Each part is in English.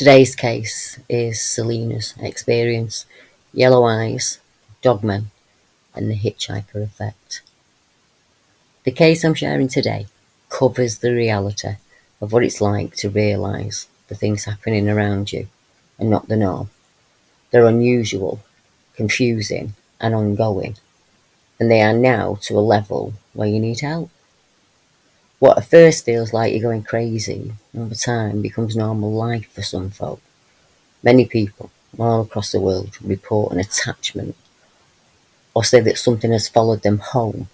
Today's case is Selina's experience, yellow eyes, dogmen, and the hitchhiker effect. The case I'm sharing today covers the reality of what it's like to realise the things happening around you are not the norm. They're unusual, confusing, and ongoing, and they are now to a level where you need help. What at first feels like you're going crazy, over time becomes normal life for some folk. Many people all across the world report an attachment or say that something has followed them home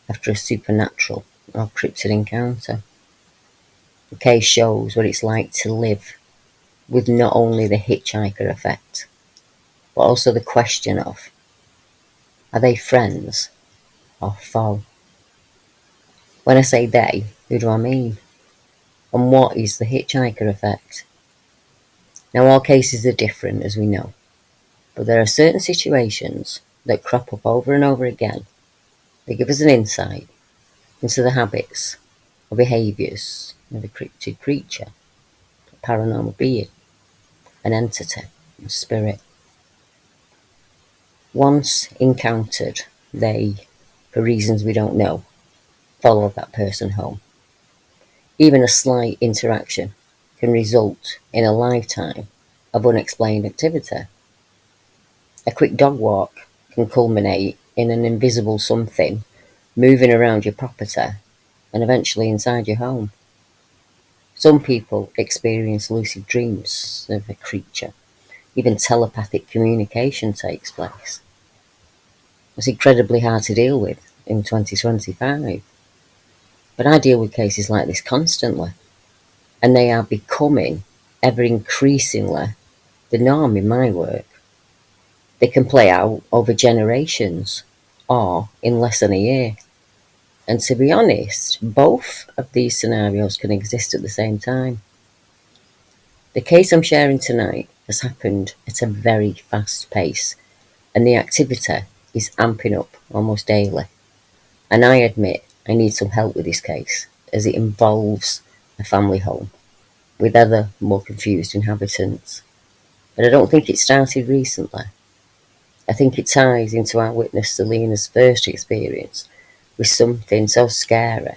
after a supernatural or cryptid encounter. The case shows what it's like to live with not only the hitchhiker effect, but also the question of, are they friends or foe? When I say they, who do I mean? And what is the hitchhiker effect? Now, all cases are different, as we know, but there are certain situations that crop up over and over again. They give us an insight into the habits or behaviours of a cryptid creature, a paranormal being, an entity, a spirit. Once encountered, they, for reasons we don't know, follow that person home. Even a slight interaction can result in a lifetime of unexplained activity. A quick dog walk can culminate in an invisible something moving around your property and eventually inside your home. Some people experience lucid dreams of a creature. Even telepathic communication takes place. It's incredibly hard to deal with in 2025. But I deal with cases like this constantly, and they are becoming ever increasingly the norm in my work. They can play out over generations or in less than a year. And to be honest, both of these scenarios can exist at the same time. The case I'm sharing tonight has happened at a very fast pace, and the activity is amping up almost daily. And I admit I need some help with this case, as it involves a family home with other more confused inhabitants. But I don't think it started recently. I think it ties into our witness Selina's first experience with something so scary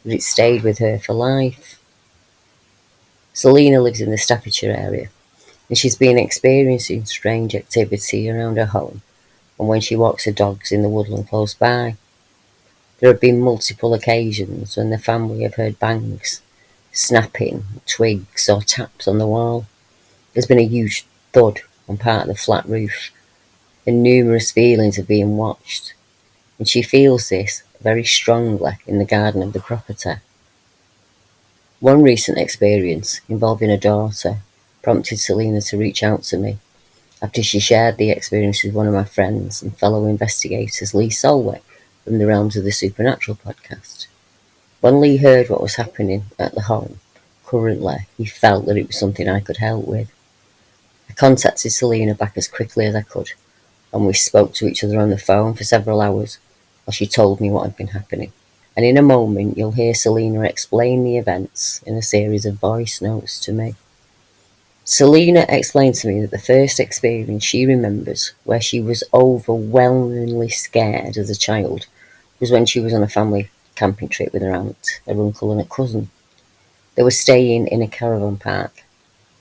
that it stayed with her for life. Selina lives in the Staffordshire area, and she's been experiencing strange activity around her home and when she walks her dogs in the woodland close by. There have been multiple occasions when the family have heard bangs, snapping, twigs or taps on the wall. There's been a huge thud on part of the flat roof, and numerous feelings of being watched, and she feels this very strongly in the garden of the property. One recent experience involving a daughter prompted Selina to reach out to me after she shared the experience with one of my friends and fellow investigators, Lee Solway, from the Realms of the Supernatural podcast. When Lee heard what was happening at the home, currently, he felt that it was something I could help with. I contacted Selina back as quickly as I could, and we spoke to each other on the phone for several hours while she told me what had been happening. And in a moment, you'll hear Selina explain the events in a series of voice notes to me. Selina explained to me that the first experience she remembers where she was overwhelmingly scared as a child was when she was on a family camping trip with her aunt, her uncle and a cousin. They were staying in a caravan park,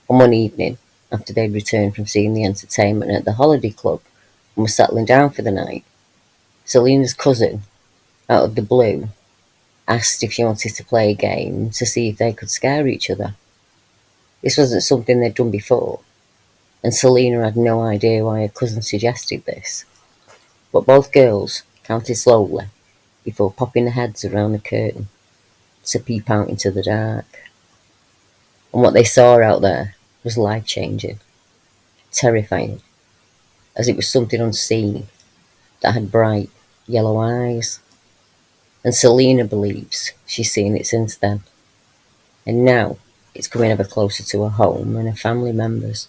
and one evening, after they'd returned from seeing the entertainment at the holiday club and were settling down for the night, Selina's cousin, out of the blue, asked if she wanted to play a game to see if they could scare each other. This wasn't something they'd done before, and Selina had no idea why her cousin suggested this. But both girls counted slowly before popping their heads around the curtain to peep out into the dark. And what they saw out there was life-changing, terrifying, as it was something unseen that had bright yellow eyes. And Selina believes she's seen it since then. And now it's coming ever closer to her home and her family members.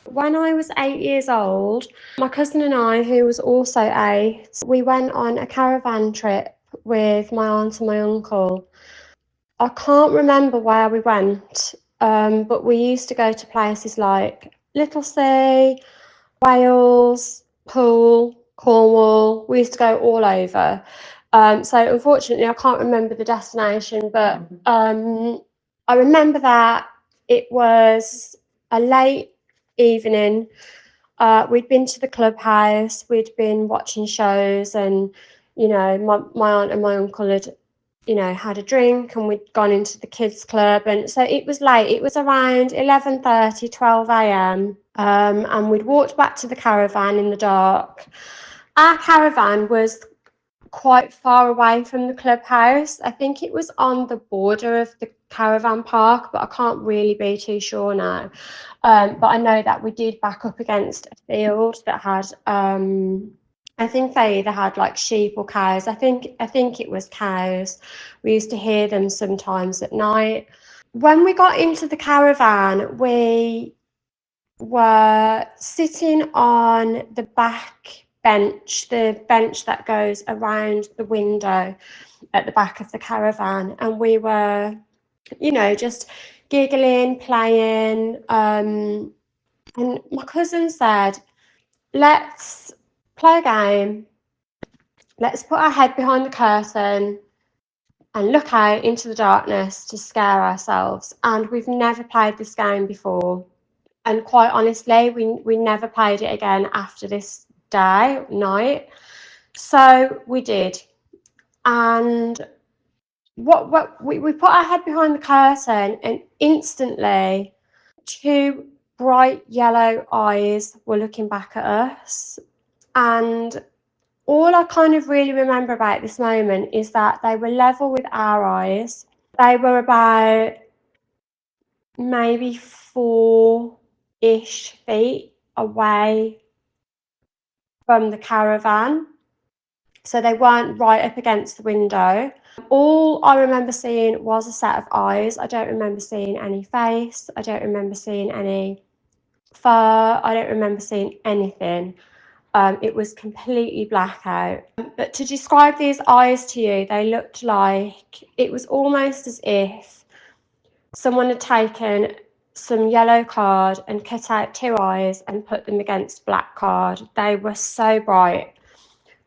When I was 8 years old, my cousin and I, who was also 8, we went on a caravan trip with my aunt and my uncle. I can't remember where we went. but we used to go to places like Littlesea, Wales, Poole, Cornwall. We used to go all over. So unfortunately, I can't remember the destination, but I remember that it was a late evening. We'd been to the clubhouse, we'd been watching shows, and my aunt and my uncle had had a drink, and we'd gone into the kids club, and so it was late. It was around 11:30, 12 a.m. And we'd walked back to the caravan in the dark. Our caravan was quite far away from the clubhouse. I think it was on the border of the caravan park, but I can't really be too sure now. But I know that we did back up against a field that had I think they either had like sheep or cows. I think it was cows. We used to hear them sometimes at night. When we got into the caravan, we were sitting on the back bench, the bench that goes around the window at the back of the caravan, and we were, just giggling, playing. And my cousin said, "Let's play a game. Let's put our head behind the curtain and look out into the darkness to scare ourselves." And we've never played this game before. And quite honestly, we never played it again after this night. So we did. And what we put our head behind the curtain, and instantly two bright yellow eyes were looking back at us. And all I kind of really remember about this moment is that they were level with our eyes. They were about maybe 4-ish feet away from the caravan. So they weren't right up against the window. All I remember seeing was a set of eyes. I don't remember seeing any face. I don't remember seeing any fur. I don't remember seeing anything. It was completely black out. But to describe these eyes to you, they looked like, it was almost as if someone had taken some yellow card and cut out two eyes and put them against black card. They were so bright,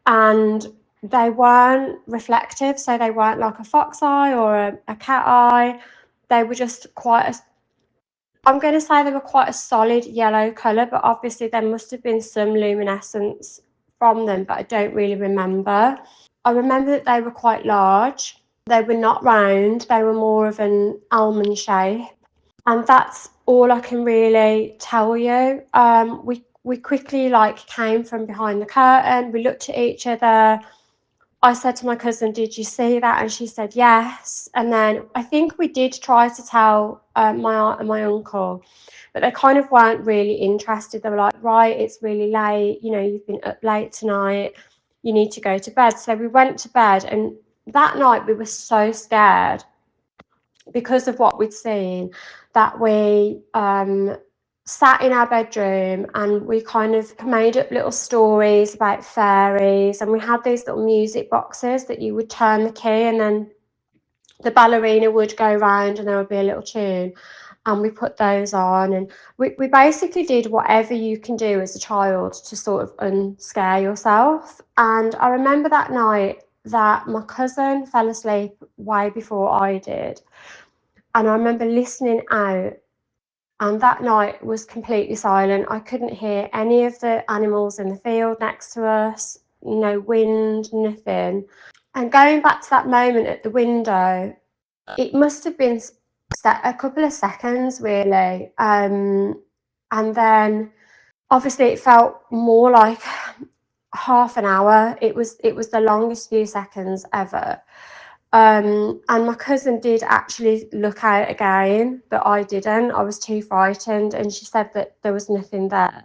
and they weren't reflective, so they weren't like a fox eye or a cat eye. They were just I'm going to say they were quite a solid yellow colour, but obviously there must have been some luminescence from them, but I don't really remember. I remember that they were quite large. They were not round, they were more of an almond shape. And that's all I can really tell you. We quickly came from behind the curtain. We looked at each other. I said to my cousin, "Did you see that?" And she said yes. And then I think we did try to tell my aunt and my uncle, but they kind of weren't really interested. They were like, "Right, it's really late. You've been up late tonight. You need to go to bed." So we went to bed, and that night we were so scared because of what we'd seen that we sat in our bedroom and we kind of made up little stories about fairies, and we had these little music boxes that you would turn the key and then the ballerina would go round and there would be a little tune, and we put those on, and we basically did whatever you can do as a child to sort of unscare yourself. And I remember that night that my cousin fell asleep way before I did, and I remember listening out, and that night was completely silent. I couldn't hear any of the animals in the field next to us, no wind, nothing. And going back to that moment at the window, it must have been a couple of seconds, really. And then obviously it felt more like half an hour. It was the longest few seconds ever. And my cousin did actually look out again, but I didn't. I was too frightened, and she said that there was nothing there.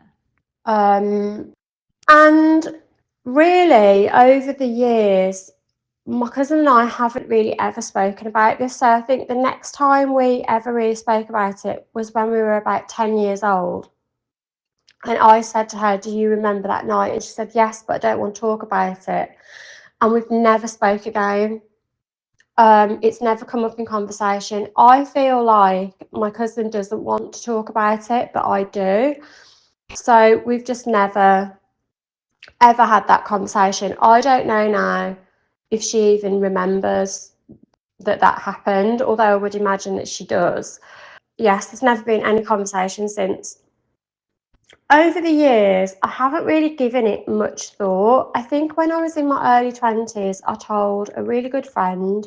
And really, over the years, my cousin and I haven't really ever spoken about this. So I think the next time we ever really spoke about it was when we were about 10 years old. And I said to her, "Do you remember that night?" And she said, "Yes, but I don't want to talk about it." And we've never spoke again. It's never come up in conversation. I feel like my cousin doesn't want to talk about it, but I do. So we've just never ever had that conversation. I don't know now if she even remembers that happened, although I would imagine that she does. Yes, there's never been any conversation since. Over the years, I haven't really given it much thought. I think when I was in my early 20s, I told a really good friend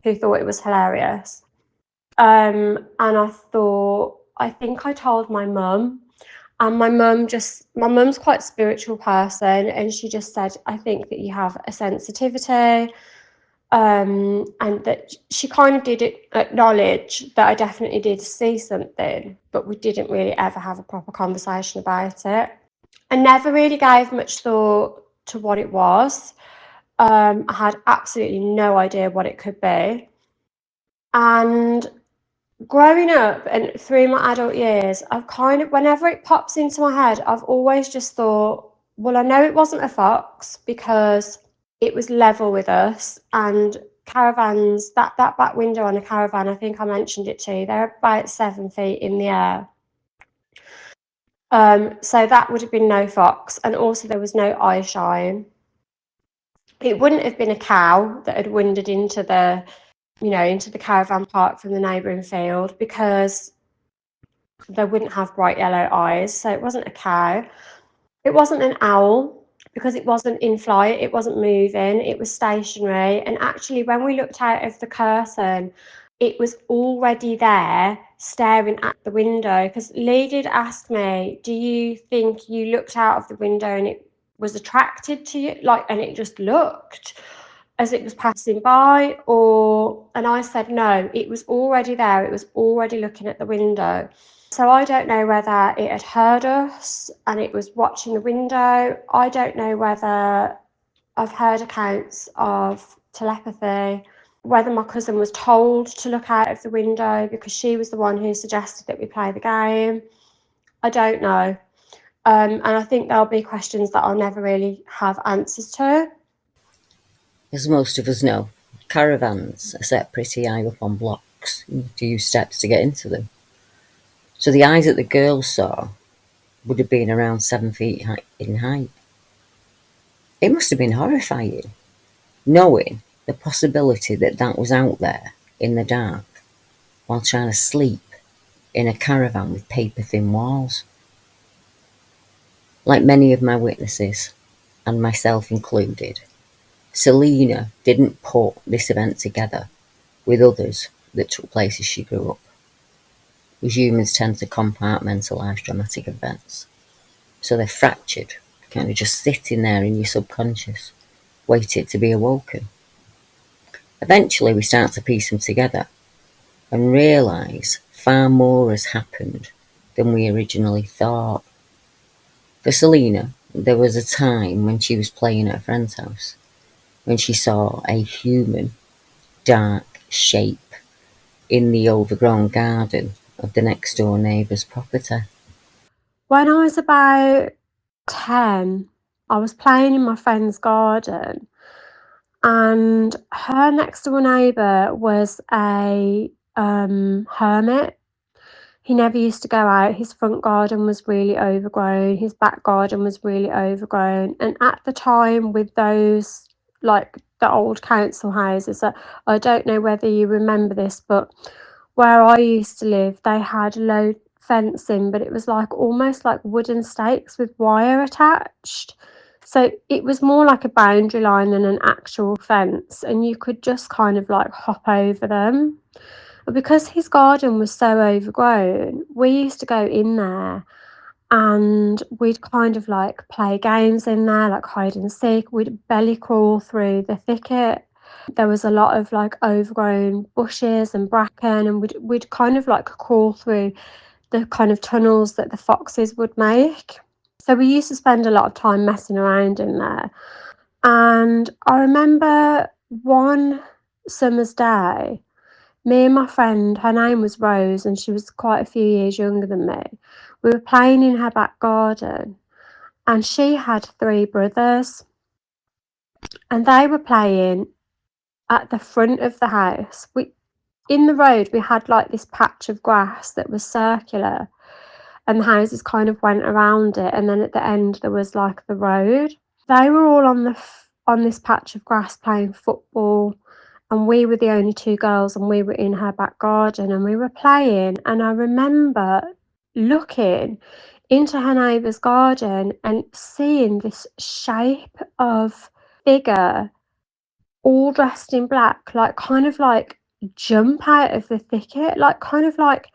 who thought it was hilarious. And I think I told my mum, and my mum's quite a spiritual person, and she just said, I think that you have a sensitivity. And that she kind of did acknowledge that I definitely did see something, but we didn't really ever have a proper conversation about it. I never really gave much thought to what it was. I had absolutely no idea what it could be. And growing up and through my adult years, I've kind of, whenever it pops into my head, I've always just thought, well, I know it wasn't a fox because it was level with us, and caravans, that back window on a caravan, I think I mentioned it too, they're about 7 feet in the air. So that would have been no fox, and also there was no eye shine. It wouldn't have been a cow that had wandered into the caravan park from the neighbouring field, because they wouldn't have bright yellow eyes. So it wasn't a cow. It wasn't an owl because it wasn't in flight, it wasn't moving, it was stationary. And actually, when we looked out of the curtain, it was already there staring at the window. Because Lee did ask me, do you think you looked out of the window and it was attracted to you? Like, and it just looked as it was passing by? And I said, no, it was already there. It was already looking at the window. So I don't know whether it had heard us and it was watching the window. I don't know whether I've heard accounts of telepathy, whether my cousin was told to look out of the window because she was the one who suggested that we play the game. I don't know. And I think there'll be questions that I'll never really have answers to. As most of us know, caravans are set pretty high up on blocks. You have to use steps to get into them. So the eyes that the girls saw would have been around 7 feet in height. It must have been horrifying, knowing the possibility that that was out there in the dark while trying to sleep in a caravan with paper-thin walls. Like many of my witnesses, and myself included, Selina didn't put this event together with others that took place as she grew up. As humans tend to compartmentalise dramatic events. So they're fractured, kind of just sitting there in your subconscious, waiting to be awoken. Eventually we start to piece them together and realise far more has happened than we originally thought. For Selina, there was a time when she was playing at a friend's house when she saw a human, dark shape in the overgrown garden of the next door neighbour's property. When I was about 10, I was playing in my friend's garden, and her next door neighbour was a hermit. He never used to go out. His front garden was really overgrown. His back garden was really overgrown. And at the time, with those, like the old council houses, I don't know whether you remember this, but where I used to live, they had low fencing, but it was like almost like wooden stakes with wire attached. So it was more like a boundary line than an actual fence, and you could just kind of like hop over them. But because his garden was so overgrown, we used to go in there and we'd kind of like play games in there, like hide and seek. We'd belly crawl through the thicket. There was a lot of like overgrown bushes and bracken, and we'd kind of like crawl through the kind of tunnels that the foxes would make. So we used to spend a lot of time messing around in there. And I remember one summer's day, me and my friend, her name was Rose, and she was quite a few years younger than me. We were playing in her back garden, and she had three brothers, and they were playing at the front of the house. In the road, we had like this patch of grass that was circular, and the houses kind of went around it, and then at the end there was like the road. They were all on this patch of grass playing football, and we were the only two girls, and we were in her back garden and we were playing. And I remember looking into her neighbour's garden and seeing this shape of figure all dressed in black, like kind of like jump out of the thicket, like kind of like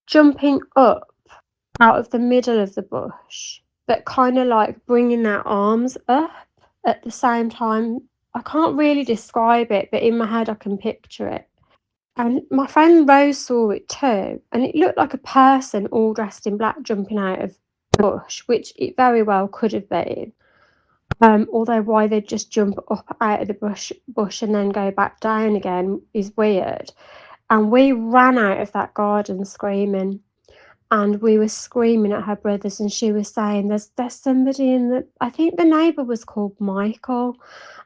jumping up out of the middle of the bush, but kind of like bringing their arms up at the same time. I can't really describe it, but in my head I can picture it. And my friend Rose saw it too, and it looked like a person all dressed in black jumping out of the bush, which it very well could have been. Although why they'd just jump up out of the bush and then go back down again is weird. And we ran out of that garden screaming, and we were screaming at her brothers, and she was saying, there's somebody in the, I think the neighbour was called Michael,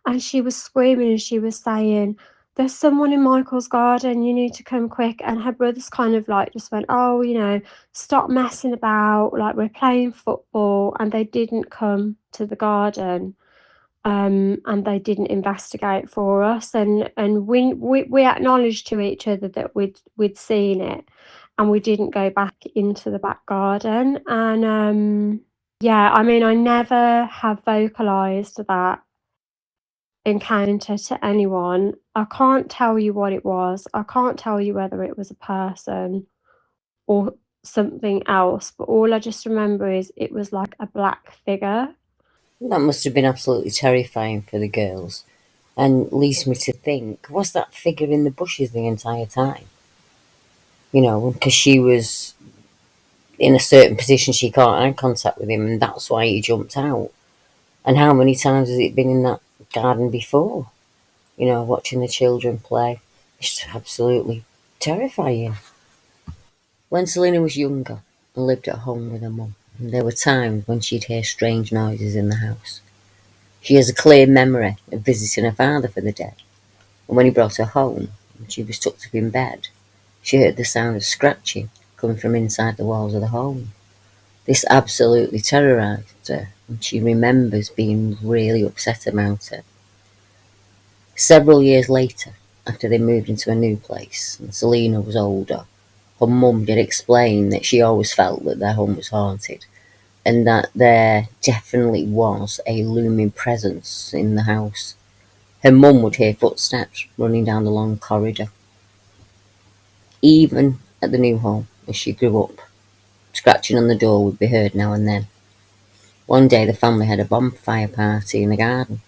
and she was screaming and she was saying, there's someone in Michael's garden, you need to come quick. And her brothers kind of like just went, oh, you know, stop messing about, like we're playing football. And they didn't come to the garden, and they didn't investigate for us. And we acknowledged to each other that we'd seen it, and we didn't go back into the back garden. And yeah, I mean, I never have vocalized that encounter to anyone. I can't tell you what it was. I can't tell you whether it was a person or something else, but all I just remember is it was like a black figure. That must have been absolutely terrifying for the girls, and leads me to think, was that figure in the bushes the entire time? Because she was in a certain position, she can't eye contact with him, and that's why he jumped out. And how many times has it been in that garden before? Watching the children play. It's absolutely terrifying. When Selina was younger and lived at home with her mum, there were times when she'd hear strange noises in the house. She has a clear memory of visiting her father for the day, and when he brought her home and she was tucked up in bed, she heard the sound of scratching coming from inside the walls of the home. This absolutely terrorised her, and she remembers being really upset about it. Several years later, after they moved into a new place and Selina was older, her mum did explain that she always felt that their home was haunted, and that there definitely was a looming presence in the house. Her mum would hear footsteps running down the long corridor. Even at the new home, as she grew up, scratching on the door would be heard now and then. One day the family had a bonfire party in the garden,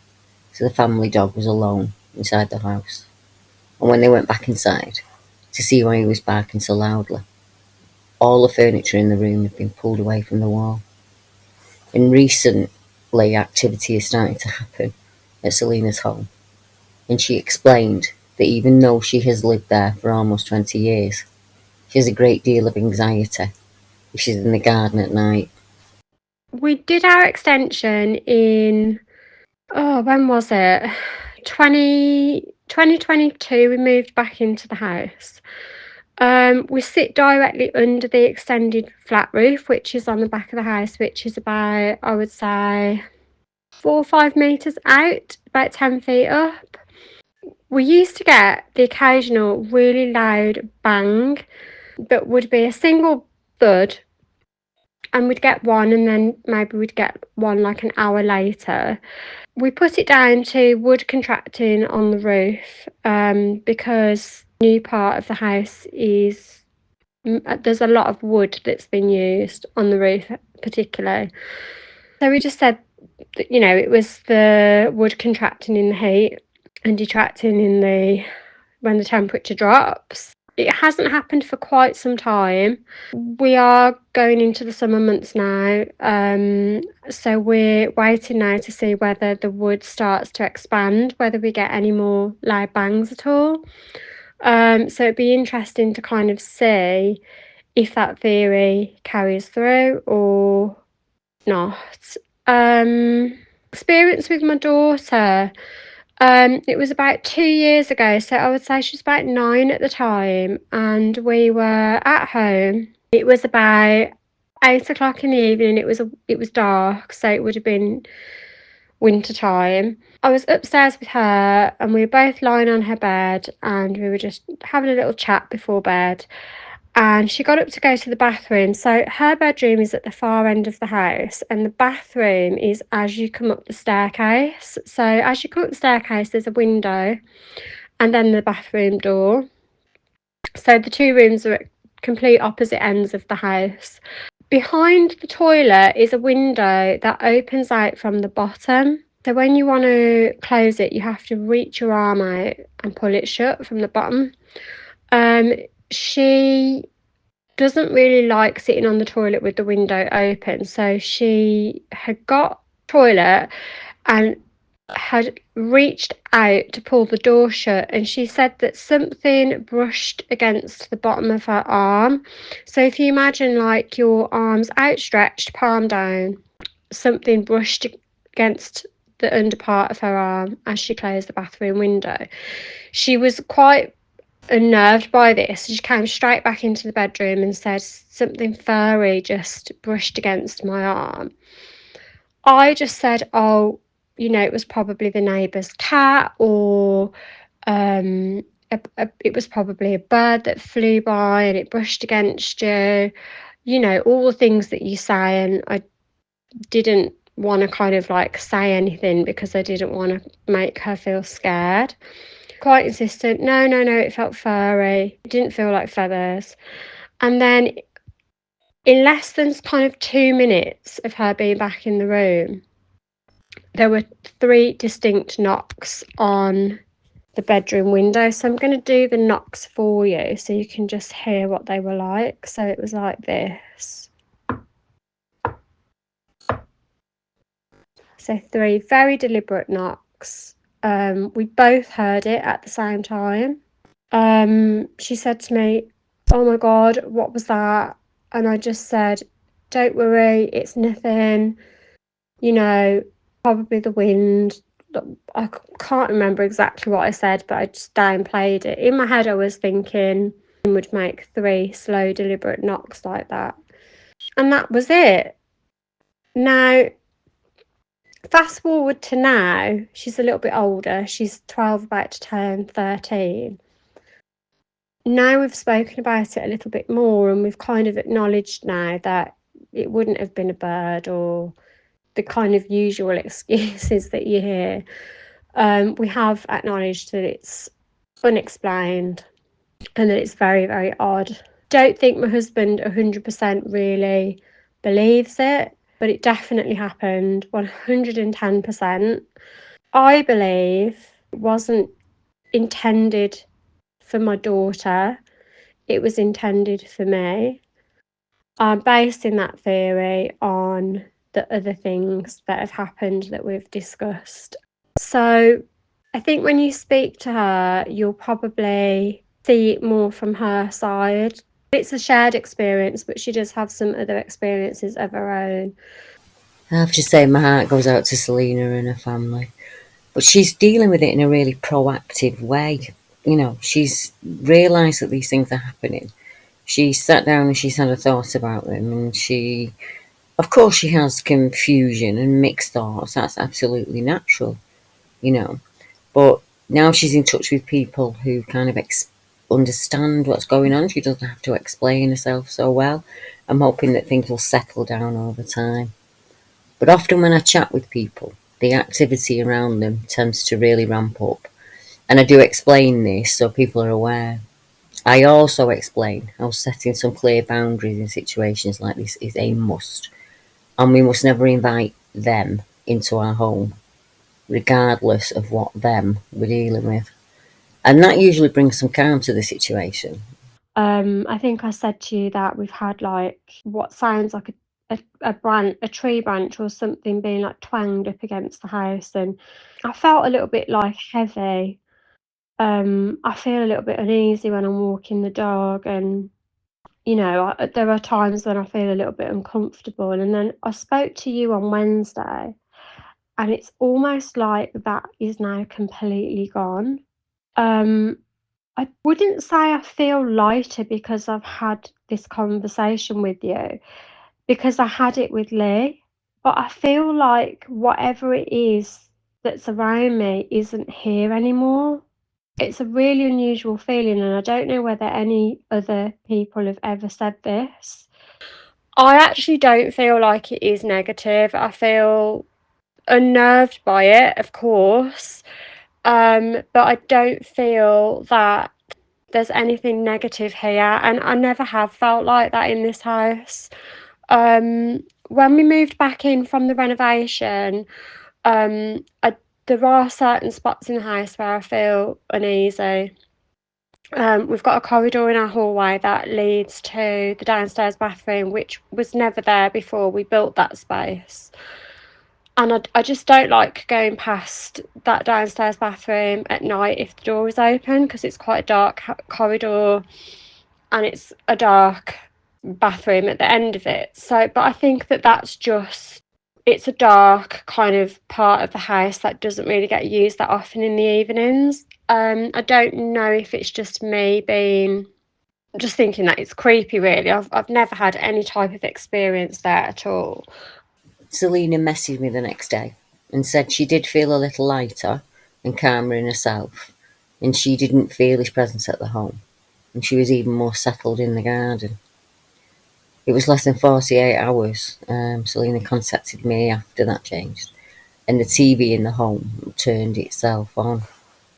so the family dog was alone inside the house. And when they went back inside to see why he was barking so loudly, all the furniture in the room had been pulled away from the wall. And recently, activity is starting to happen at Selina's home, and she explained that even though she has lived there for almost 20 years, she has a great deal of anxiety if she's in the garden at night. We did our extension in, oh, when was it? 2022, we moved back into the house. We sit directly under the extended flat roof, which is on the back of the house, which is about, I would say, 4 or 5 metres out, about 10 feet up. We used to get the occasional really loud bang that would be a single thud, and we'd get one, and then maybe we'd get one like an hour later. We put it down to wood contracting on the roof, because the new part of the house is, there's a lot of wood that's been used on the roof particularly. So we just said that, it was the wood contracting in the heat and detracting in the when the temperature drops. It hasn't happened for quite some time. We are going into the summer months now, so we're waiting now to see whether the wood starts to expand, whether we get any more loud bangs at all. So it'd be interesting to kind of see if that theory carries through or not. Experience with my daughter. It was about 2 years ago, so I would say she was about 9 at the time, and we were at home. It was about 8 o'clock in the evening. It was dark, so it would have been winter time. I was upstairs with her, and we were both lying on her bed, and we were just having a little chat before bed. And she got up to go to the bathroom. So her bedroom is at the far end of the house, and the bathroom is as you come up the staircase. So as you come up the staircase, there's a window and then the bathroom door. So the two rooms are at complete opposite ends of the house. Behind the toilet is a window that opens out from the bottom. So when you want to close it, you have to reach your arm out and pull it shut from the bottom. She doesn't really like sitting on the toilet with the window open, so she had got toilet and had reached out to pull the door shut, and she said that something brushed against the bottom of her arm. So if you imagine like your arms outstretched, palm down, something brushed against the under part of her arm as she closed the bathroom window. She was quite unnerved by this. She came straight back into the bedroom and said something furry just brushed against my arm. I just said, oh, it was probably the neighbour's cat, or it was probably a bird that flew by and it brushed against you. All the things that you say, and I didn't want to kind of like say anything because I didn't want to make her feel scared. Quite insistent, no, no, no, it felt furry. It didn't feel like feathers. And then in less than kind of 2 minutes of her being back in the room, there were 3 distinct knocks on the bedroom window. So I'm going to do the knocks for you so you can just hear what they were like. So it was like this. So 3 very deliberate knocks. We both heard it at the same time. She said to me, oh my God, what was that? And I just said, don't worry, it's nothing, probably the wind. I can't remember exactly what I said, but I just downplayed it. In my head, I was thinking I would make 3 slow, deliberate knocks like that. And that was it. Now, fast forward to now, she's a little bit older. She's 12, about to turn 13. Now we've spoken about it a little bit more, and we've kind of acknowledged now that it wouldn't have been a bird or the kind of usual excuses that you hear. We have acknowledged that it's unexplained and that it's very, very odd. Don't think my husband 100% really believes it, but it definitely happened 110%. I believe it wasn't intended for my daughter, it was intended for me. I'm basing that theory on the other things that have happened that we've discussed. So I think when you speak to her, you'll probably see it more from her side. It's a shared experience, but she does have some other experiences of her own. I have to say, my heart goes out to Selina and her family. But she's dealing with it in a really proactive way. She's realised that these things are happening. She sat down and she's had a thought about them, and of course, she has confusion and mixed thoughts. That's absolutely natural, you know. But now she's in touch with people who kind of understand what's going on. She doesn't have to explain herself so well. I'm hoping that things will settle down over time. But often when I chat with people, the activity around them tends to really ramp up. And I do explain this so people are aware. I also explain how setting some clear boundaries in situations like this is a must. And we must never invite them into our home, regardless of what them we're dealing with. And that usually brings some calm to the situation. I think I said to you that we've had like what sounds like a tree branch or something being like twanged up against the house, and I felt a little bit like heavy. I feel a little bit uneasy when I'm walking the dog, and there are times when I feel a little bit uncomfortable. And then I spoke to you on Wednesday, and it's almost like that is now completely gone. I wouldn't say I feel lighter because I've had this conversation with you, because I had it with Lee, but I feel like whatever it is that's around me isn't here anymore. It's a really unusual feeling, and I don't know whether any other people have ever said this. I actually don't feel like it is negative. I feel unnerved by it, of course, but I don't feel that there's anything negative here, and I never have felt like that in this house. When we moved back in from the renovation, there are certain spots in the house where I feel uneasy. We've got a corridor in our hallway that leads to the downstairs bathroom, which was never there before we built that space. And I just don't like going past that downstairs bathroom at night if the door is open, because it's quite a dark corridor and it's a dark bathroom at the end of it. So, but I think that that's just, it's a dark kind of part of the house that doesn't really get used that often in the evenings. I don't know if it's just me being, just thinking that it's creepy, really. I've never had any type of experience there at all. Selina messaged me the next day and said she did feel a little lighter and calmer in herself, and she didn't feel his presence at the home, and she was even more settled in the garden. It was less than 48 hours. Selina contacted me after that changed, and the TV in the home turned itself on.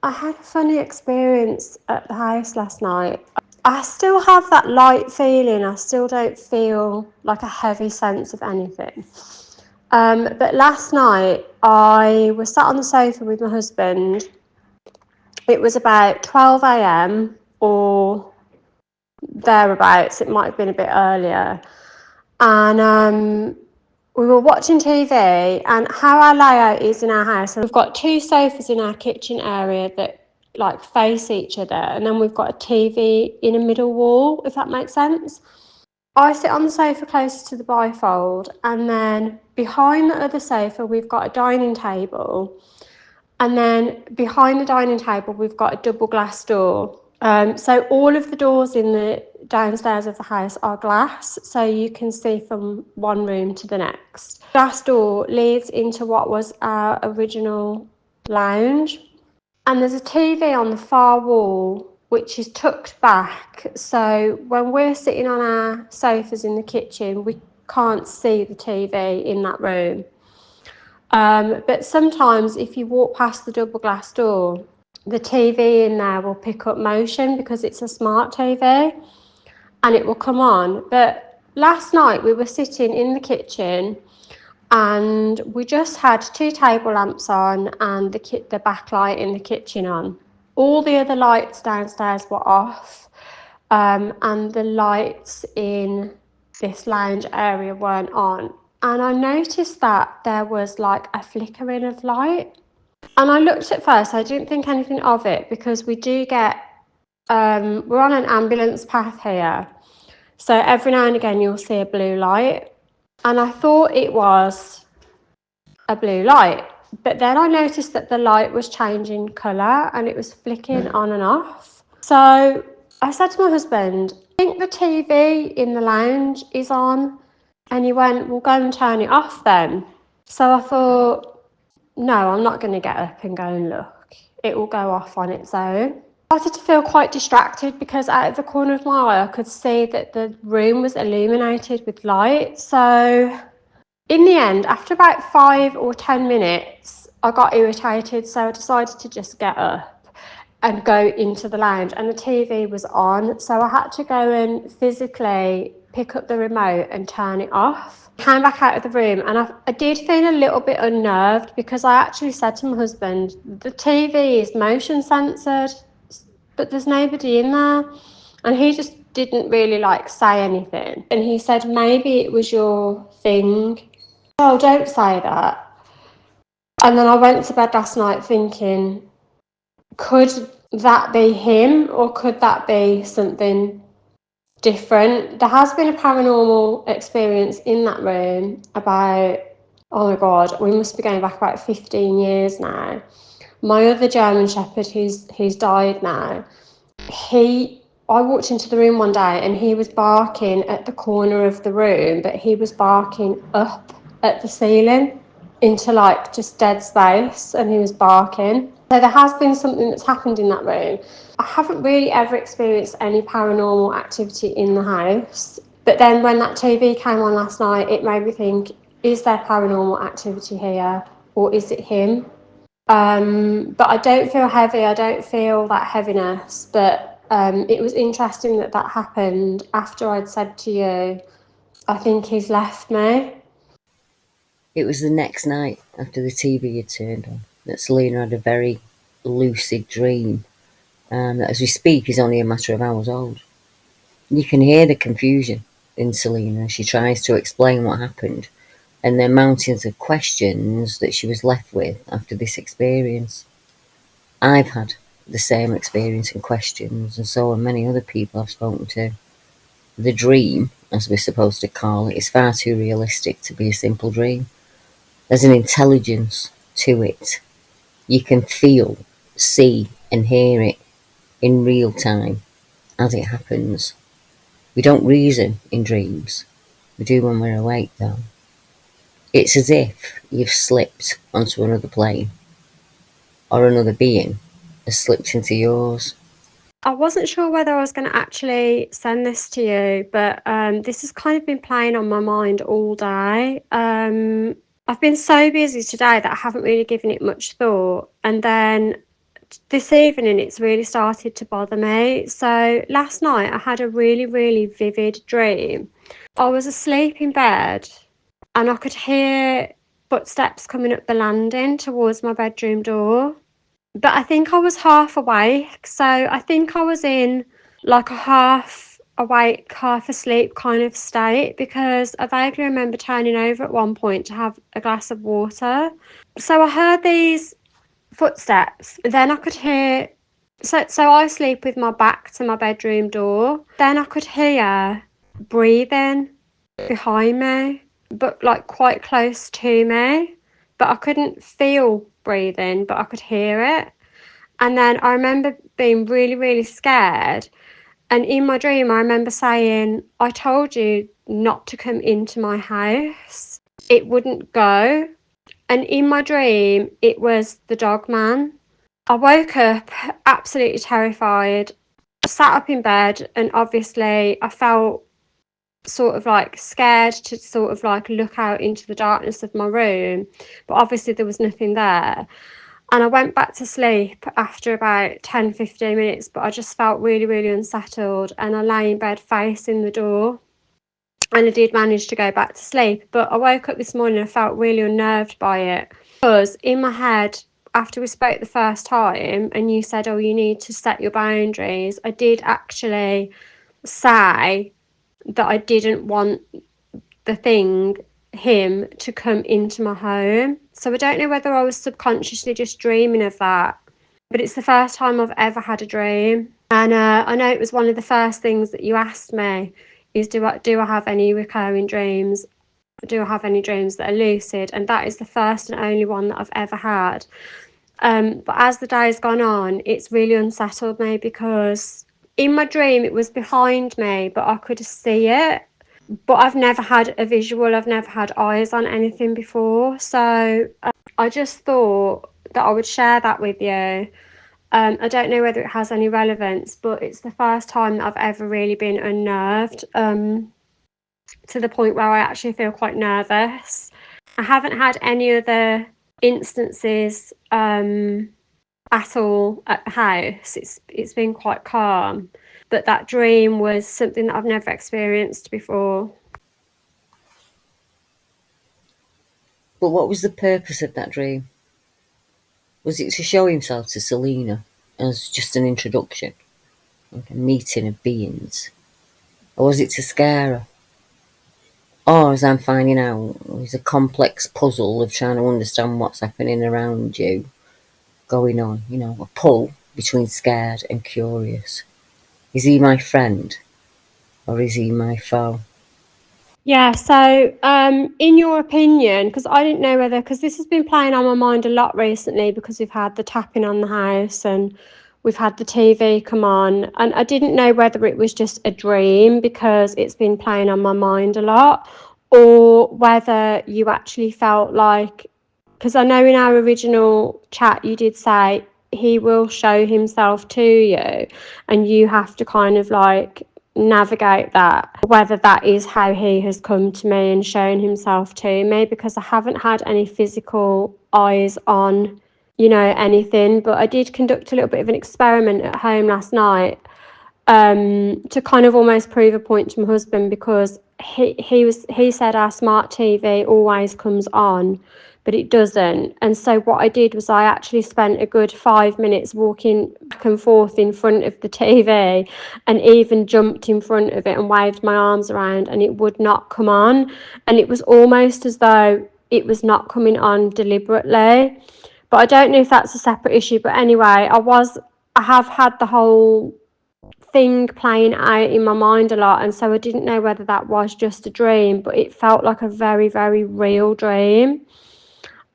I had a funny experience at the house last night. I still have that light feeling. I still don't feel like a heavy sense of anything. But last night I was sat on the sofa with my husband. It was about 12 a.m. or thereabouts. It might have been a bit earlier. And we were watching TV, and how our layout is in our house, we've got two sofas in our kitchen area that like face each other, and then we've got a TV in a middle wall, if that makes sense. I sit on the sofa closest to the bifold, and then behind the other sofa we've got a dining table, and then behind the dining table we've got a double glass door. So all of the doors in the downstairs of the house are glass, so you can see from one room to the next. Glass door leads into what was our original lounge, and there's a TV on the far wall which is tucked back, so when we're sitting on our sofas in the kitchen we can't see the TV in that room. But sometimes if you walk past the double glass door, the TV in there will pick up motion because it's a smart TV, and it will come on. But last night we were sitting in the kitchen and we just had two table lamps on and the backlight in the kitchen on. All the other lights downstairs were off, and the lights in this lounge area weren't on. And I noticed that there was like a flickering of light. And I looked at first, I didn't think anything of it because we do get, we're on an ambulance path here. So every now and again you'll see a blue light. And I thought it was a blue light. But then I noticed that the light was changing colour and it was flicking on and off. So I said to my husband, I think the TV in the lounge is on. And he went, well, go and turn it off then. So I thought, no, I'm not going to get up and go and look. It will go off on its own. I started to feel quite distracted because out of the corner of my eye I could see that the room was illuminated with light. So in the end, after about 5 or 10 minutes, I got irritated, so I decided to just get up and go into the lounge, and the TV was on, so I had to go and physically pick up the remote and turn it off. I came back out of the room and I did feel a little bit unnerved because I actually said to my husband, the TV is motion censored, but there's nobody in there. And he just didn't really like say anything. And he said, maybe it was your thing. Oh, don't say that. And then I went to bed last night thinking, could that be him or could that be something different? There has been a paranormal experience in that room about Oh my God, we must be going back about 15 years now. My other German Shepherd, who's died now, I walked into the room one day and he was barking at the corner of the room, but he was barking up at the ceiling into like just dead space, and he was barking. So there has been something that's happened in that room. I haven't really ever experienced any paranormal activity in the house. But then when that TV came on last night, it made me think, is there paranormal activity here or is it him? But I don't feel heavy. I don't feel that heaviness. But it was interesting that that happened after I'd said to you, I think he's left me. It was the next night after the TV had turned on that Selina had a very lucid dream that, as we speak, is only a matter of hours old. You can hear the confusion in Selina as she tries to explain what happened and the mountains of questions that she was left with after this experience. I've had the same experience and questions, and so have many other people I've spoken to. The dream, as we're supposed to call it, is far too realistic to be a simple dream. There's an intelligence to it. You can feel, see, and hear it in real time as it happens. We don't reason in dreams. We do when we're awake, though. It's as if you've slipped onto another plane, or another being has slipped into yours. I wasn't sure whether I was going to actually send this to you, but this has kind of been playing on my mind all day. I've been so busy today that I haven't really given it much thought. And then this evening, it's really started to bother me. So last night, I had a really, really vivid dream. I was asleep in bed and I could hear footsteps coming up the landing towards my bedroom door. But I think I was half awake. So I think I was in like a half awake, half asleep kind of state, because I vaguely remember turning over at one point to have a glass of water. So I heard these footsteps. Then I could hear. So I sleep with my back to my bedroom door. Then I could hear breathing behind me, but like quite close to me. But I couldn't feel breathing, but I could hear it. And then I remember being really, really scared. And in my dream, I remember saying, I told you not to come into my house. It wouldn't go. And in my dream, it was the dogman. I woke up absolutely terrified, sat up in bed, and obviously I felt sort of like scared to sort of like look out into the darkness of my room, but obviously there was nothing there. And I went back to sleep after about 10-15 minutes, but I just felt really, really unsettled. And I lay in bed facing the door. And I did manage to go back to sleep. But I woke up this morning and I felt really unnerved by it. Because in my head, after we spoke the first time and you said, oh, you need to set your boundaries, I did actually say that I didn't want him to come into my home. So I don't know whether I was subconsciously just dreaming of that, but it's the first time I've ever had a dream. And I know it was one of the first things that you asked me is, do I have any recurring dreams? Do I have any dreams that are lucid? And that is the first and only one that I've ever had. But as the day's gone on, it's really unsettled me, because in my dream it was behind me, but I could see it. But I've never had a visual, I've never had eyes on anything before. So I just thought that I would share that with you. I don't know whether it has any relevance, but it's the first time that I've ever really been unnerved, to the point where I actually feel quite nervous. I haven't had any other instances at all at the house. It's been quite calm, but that dream was something that I've never experienced before. But what was the purpose of that dream? Was it to show himself to Selina as just an introduction, like a meeting of beings? Or was it to scare her? Or, as I'm finding out, it's a complex puzzle of trying to understand what's happening around you, going on, a pull between scared and curious. Is he my friend, or is he my foe? Yeah, so in your opinion, because I didn't know whether, because this has been playing on my mind a lot recently because we've had the tapping on the house and we've had the TV come on, and I didn't know whether it was just a dream because it's been playing on my mind a lot, or whether you actually felt like, because I know in our original chat you did say he will show himself to you and you have to kind of like navigate that, whether that is how he has come to me and shown himself to me, because I haven't had any physical eyes on, you know, anything. But I did conduct a little bit of an experiment at home last night, to kind of almost prove a point to my husband, because he said our smart TV always comes on, but it doesn't. And so what I did was I actually spent a good 5 minutes walking back and forth in front of the TV, and even jumped in front of it and waved my arms around, and it would not come on. And it was almost as though it was not coming on deliberately. But I don't know if that's a separate issue. But anyway, I have had the whole thing playing out in my mind a lot, and so I didn't know whether that was just a dream, but it felt like a very, very real dream.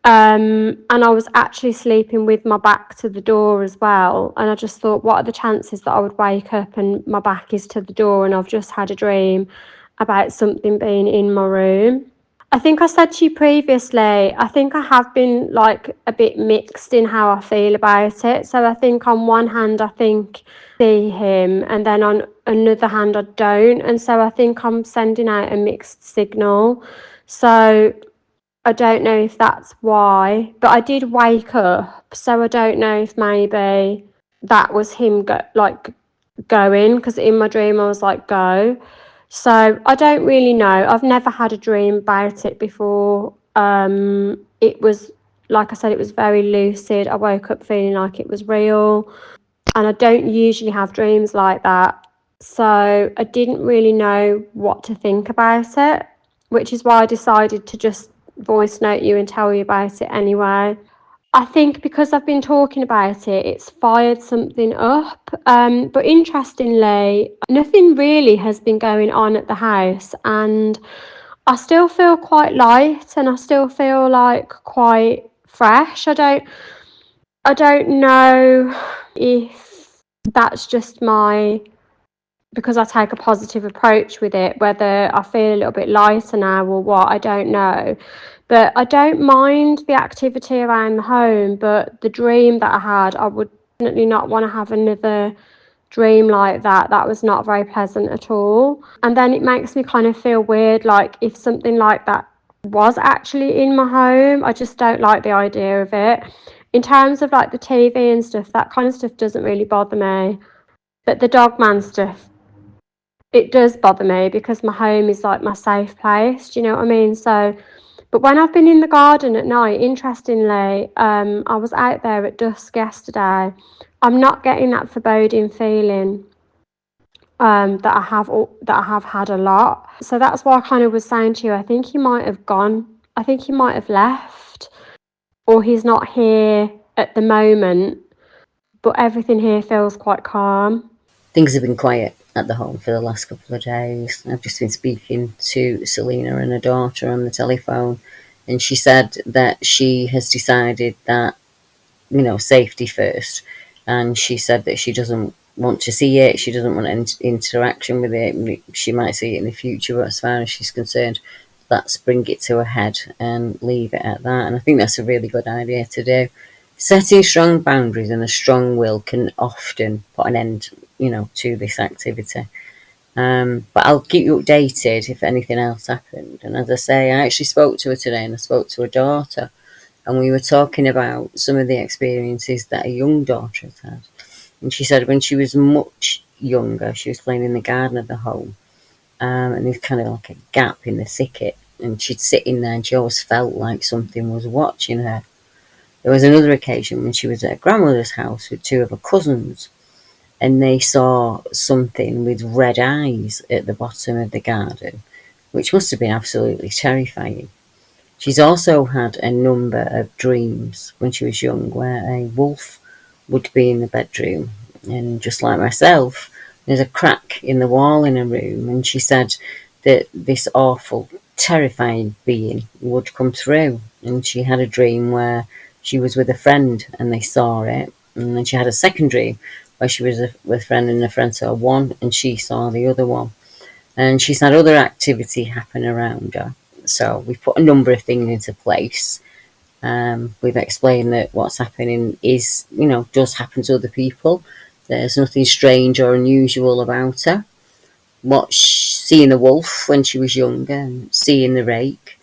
And I was actually sleeping with my back to the door as well, and I just thought, what are the chances that I would wake up and my back is to the door and I've just had a dream about something being in my room. I think I said to you previously, I think I have been like a bit mixed in how I feel about it. So I think on one hand, I think see him, and then on another hand, I don't. And so I think I'm sending out a mixed signal. So I don't know if that's why, but I did wake up. So I don't know if maybe that was him going, because in my dream I was like, go. So I don't really know. I've never had a dream about it before. It was, like I said, it was very lucid. I woke up feeling like it was real, and I don't usually have dreams like that. So I didn't really know what to think about it, which is why I decided to just voice note you and tell you about it anyway. I think because I've been talking about it, it's fired something up. But interestingly, nothing really has been going on at the house, and I still feel quite light, and I still feel like quite fresh. I don't know if that's just because I take a positive approach with it, whether I feel a little bit lighter now or what, I don't know. But I don't mind the activity around the home, but the dream that I had, I would definitely not want to have another dream like that. That was not very pleasant at all. And then it makes me kind of feel weird, like if something like that was actually in my home, I just don't like the idea of it. In terms of like the TV and stuff, that kind of stuff doesn't really bother me. But the dogman stuff, it does bother me because my home is like my safe place. Do you know what I mean? So, but when I've been in the garden at night, interestingly, I was out there at dusk yesterday. I'm not getting that foreboding feeling that I have had a lot. So that's why I kind of was saying to you, I think he might have gone. I think he might have left, or he's not here at the moment. But everything here feels quite calm. Things have been quiet at the home for the last couple of days. I've just been speaking to Selina and her daughter on the telephone, and she said that she has decided that, safety first. And she said that she doesn't want to see it, she doesn't want any interaction with it. She might see it in the future, but as far as she's concerned, let's bring it to a head and leave it at that. And I think that's a really good idea to do. Setting strong boundaries and a strong will can often put an end, to this activity. But I'll keep you updated if anything else happened. And as I say, I actually spoke to her today, and I spoke to her daughter, and we were talking about some of the experiences that a young daughter has had. And she said when she was much younger, she was playing in the garden of the home, and there's kind of like a gap in the thicket, and she'd sit in there and she always felt like something was watching her. There was another occasion when she was at her grandmother's house with two of her cousins, and they saw something with red eyes at the bottom of the garden, which must have been absolutely terrifying. She's also had a number of dreams when she was young where a wolf would be in the bedroom, and just like myself, there's a crack in the wall in her room, and she said that this awful, terrifying being would come through. And she had a dream where she was with a friend and they saw it. And then she had a second dream where she was with a friend and a friend saw one and she saw the other one. And she's had other activity happen around her. So we've put a number of things into place. We've explained that what's happening is, does happen to other people. There's nothing strange or unusual about her. Seeing the wolf when she was younger and seeing the rake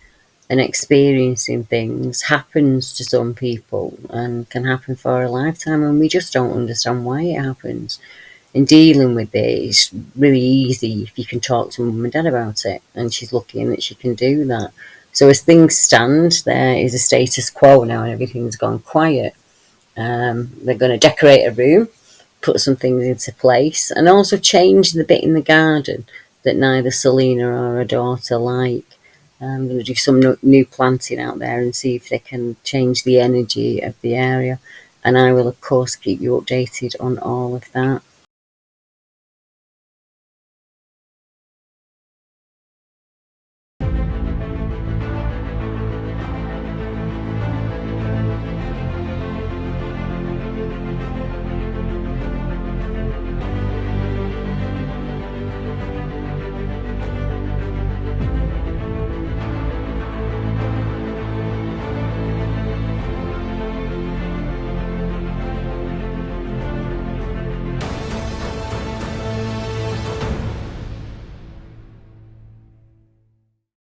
and experiencing things happens to some people and can happen for a lifetime, and we just don't understand why it happens. And dealing with it is really easy if you can talk to mum and dad about it, and she's lucky in that she can do that. So as things stand, there is a status quo now and everything's gone quiet. They're going to decorate a room, put some things into place, and also change the bit in the garden that neither Selina or her daughter like. I'm going to do some new planting out there and see if they can change the energy of the area. And I will, of course, keep you updated on all of that.